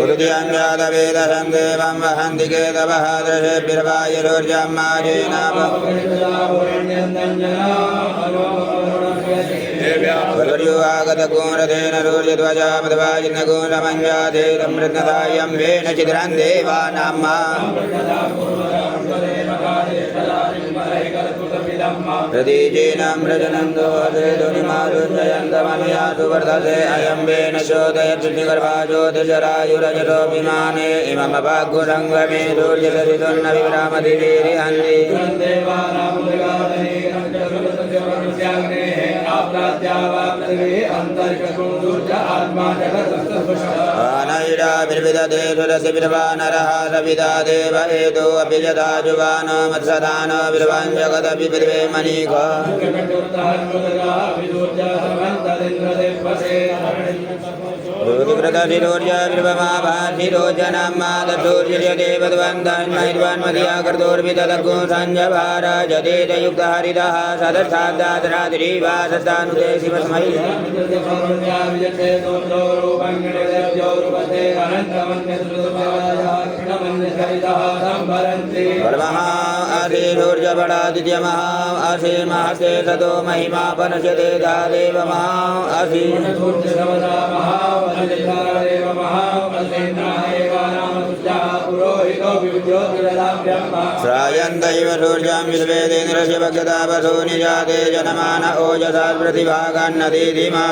उरुद्याङ्गादवेदसन्देवं वहन्ति केतवः दृशेभिर्वायुर्जम्माजेनाप वरुर्युवागतगुणरेण रूर्यध्वजामध्वाजिनगुणमञ्जाधेरमृतदायं वेन चिद्रं देवानां प्रदीचीनं रजनन्दो ध्वनिमारुञ्जयन्तमनुयातु वर्धते अयं वेन चोदयत्रिगर्भाजोतिशरायुरजतोऽभिमाने इममभाग्गुसङ्गमे दूर्यदरितुन्न विभ्रामदिवीरिहन्ति आनैराभिर्विदधे सुरसिभिर्वानरः सविता देव एतो अपि यथा जुवानो मत्सदानो विर्वान् जगदपि पृथिवे मणिको ूर्जनामादूर्यदेवद्वन्द्वन्महिर्वन्मधियाकृतोर्विदलग्गो सञ्जभाराजदेतयुक्तहरितः सदर्थादादरादिरीवा सत्तानुते शिवस्मै आधीर्जबडादित्य महा आसे महसे सतो महिमा पनश्यते दादेव महा आसी श्रायन्तैव सूर्यां विश्वेदेन्द्रस्य भक्तावसो निजाते जनमान ओजसा प्रतिभागान्नदीधिमा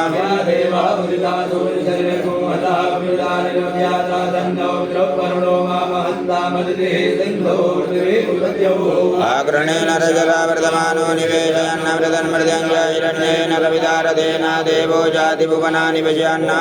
आग्रणेन रजला वर्धमानो निवेशयन्न मृदन्मृदञ्जयिरण्येन कवितारथेन देवो जातिभुवनानि विजयन्न